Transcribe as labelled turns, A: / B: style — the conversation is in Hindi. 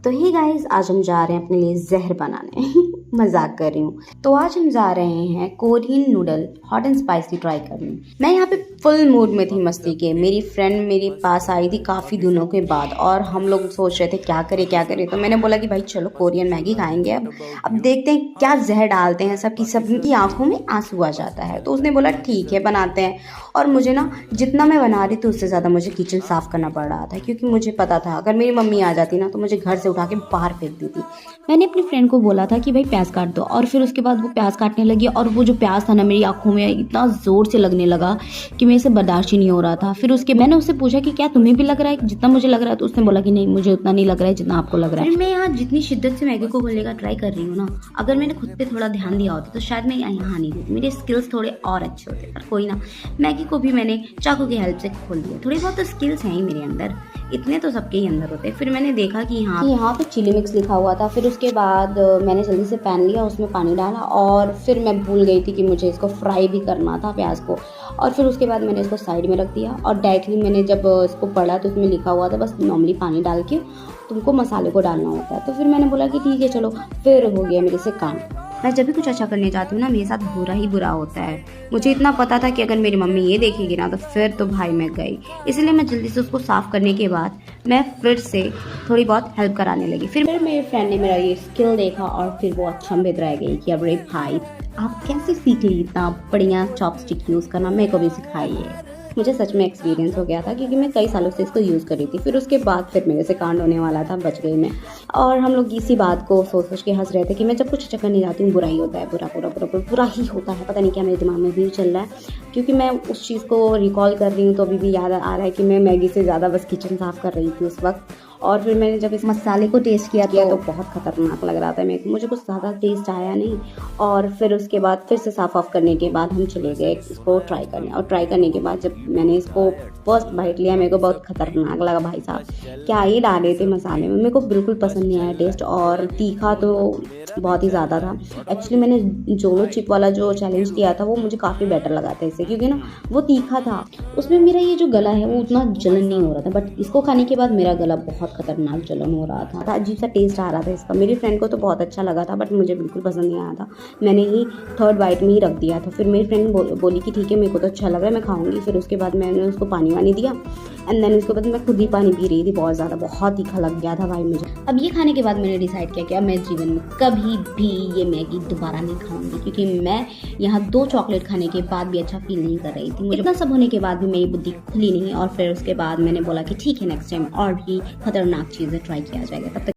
A: तो हे गाइस, आज हम जा रहे हैं अपने लिए जहर बनाने मजाक कर रही हूँ। तो आज हम जा रहे हैं Korean noodle hot and spicy try करने। मैं यहाँ पे फुल मूड में थी मस्ती के। मेरी फ्रेंड मेरे पास आई थी काफ़ी दिनों के बाद और हम लोग सोच रहे थे क्या करें। तो मैंने बोला कि भाई चलो कोरियन मैगी खाएंगे। अब देखते हैं क्या जहर डालते हैं। सबकी आंखों में आंसू आ जाता है। तो उसने बोला ठीक है बनाते हैं। और मुझे ना जितना मैं बना रही थी उससे ज़्यादा मुझे किचन साफ़ करना पड़ रहा था, क्योंकि मुझे पता था अगर मेरी मम्मी आ जाती ना तो मुझे घर से उठा के बाहर फेंक दी थी। मैंने अपनी फ्रेंड को बोला था कि भाई प्याज काट दो, और फिर उसके बाद वो प्याज काटने लगी और वो जो प्याज था ना मेरी आंखों में इतना ज़ोर से लगने लगा कि मेरे से बर्दाश्त ही नहीं हो रहा था। फिर उसके मैंने उससे पूछा कि क्या तुम्हें भी लग रहा है जितना मुझे लग रहा है? तो उसने बोला कि नहीं, मुझे उतना नहीं लग रहा है जितना आपको लग रहा है। मैं यहाँ जितनी शिद्दत से मैगी को खोलने का ट्राई कर रही हूँ ना, अगर मैंने खुद पे थोड़ा ध्यान दिया होता तो शायद मैं यहाँ नहीं होती। मेरे स्किल्स थोड़े और अच्छे होते, पर कोई ना, मैगी को भी मैंने चाकू की हेल्प से खोल दिया। थोड़ी बहुत तो स्किल्स हैं ही मेरे अंदर, इतने तो सबके ही अंदर होते हैं। फिर मैंने देखा कि यहाँ पे चिली मिक्स लिखा हुआ था। फिर उसके बाद मैंने जल्दी से पैन लिया, उसमें पानी डाला और फिर मैं भूल गई थी कि मुझे इसको फ्राई भी करना था प्याज को। और फिर उसके बाद मैंने इसको साइड में रख दिया और डायरेक्टली मैंने जब इसको पढ़ा तो उसमें लिखा हुआ था बस नॉर्मली पानी डाल के तुमको मसाले को डालना होता है। तो फिर मैंने बोला कि ठीक है चलो, फिर हो गया मेरे से काम। मैं जब भी कुछ अच्छा करने जाती हूँ ना, मेरे साथ बुरा ही बुरा होता है। मुझे इतना पता था कि अगर मेरी मम्मी ये देखेगी ना तो फिर तो भाई मैं गई। इसलिए मैं जल्दी से उसको साफ़ करने के बाद मैं फिर से थोड़ी बहुत हेल्प कराने लगी। फिर मेरे फ्रेंड ने मेरा ये स्किल देखा और फिर वो अचंभित रह गई कि अरे भाई आप कैसे सीख ली इतना बढ़िया चॉपस्टिक यूज़ करना, मेरे को भी सिखाइए। मुझे सच में एक्सपीरियंस हो गया था क्योंकि मैं कई सालों से इसको यूज़ कर रही थी। फिर उसके बाद फिर मेरे से कांड होने वाला था, बच गई मैं। और हम लोग इसी बात को सोच के हंस रहे थे कि मैं जब कुछ अच्छा करने जाती हूँ बुरा ही होता है, बुरा ही होता है। पता नहीं क्या मेरे दिमाग में भी चल रहा है, क्योंकि मैं उस चीज़ को रिकॉल कर रही हूँ तो अभी भी याद आ रहा है कि मैं मैगी से ज़्यादा बस किचन साफ़ कर रही थी उस वक्त। और फिर मैंने जब इस मसाले को टेस्ट किया तो बहुत ख़तरनाक लग रहा था मेरे को। मुझे कुछ ज़्यादा टेस्ट आया नहीं। और फिर उसके बाद फिर से साफ़ ऑफ करने के बाद हम चले गए इसको ट्राई करने। और ट्राई करने के बाद जब मैंने इसको फर्स्ट बाइट लिया मेरे को बहुत ख़तरनाक लगा। भाई साहब क्या ही डाले थे मसाले में, मेरे को बिल्कुल पसंद नहीं आया टेस्ट। और तीखा तो बहुत ही ज़्यादा था। एक्चुअली मैंने जोलो चिप वाला जो चैलेंज किया था वो मुझे काफ़ी बेटर लगा था इससे, क्योंकि ना वो तीखा था। उसमें मेरा ये जो गला है वो उतना जलन नहीं हो रहा था, बट इसको खाने के बाद मेरा गला बहुत खतरनाक जलन हो रहा था। अजीब सा टेस्ट आ रहा था इसका। मेरी फ्रेंड को तो बहुत अच्छा लगा था बट मुझे बिल्कुल पसंद नहीं आया था। मैंने ही थर्ड बाइट में ही रख दिया था। फिर मेरी फ्रेंड बोली कि ठीक है मेरे को तो अच्छा लग रहा है, मैं खाऊंगी। फिर उसके बाद मैंने उसको पानी वानी दिया एंड देन उसके बाद मैं खुद ही पानी पी रही थी। बहुत तीखा लग गया था भाई मुझे। अब ये खाने के बाद मैंने डिसाइड किया कि अब मैं जीवन में कभी भी ये मैगी दोबारा नहीं खाऊंगी, क्योंकि मैं यहाँ 2 चॉकलेट खाने के बाद भी अच्छा फील नहीं कर रही थी। मुझे इतना सब होने के बाद भी मेरी बुद्धि खुली नहीं। और फिर उसके बाद मैंने बोला कि ठीक है नेक्स्ट टाइम और भी खतरनाक चीज़ें ट्राई किया जाएगा। तब तक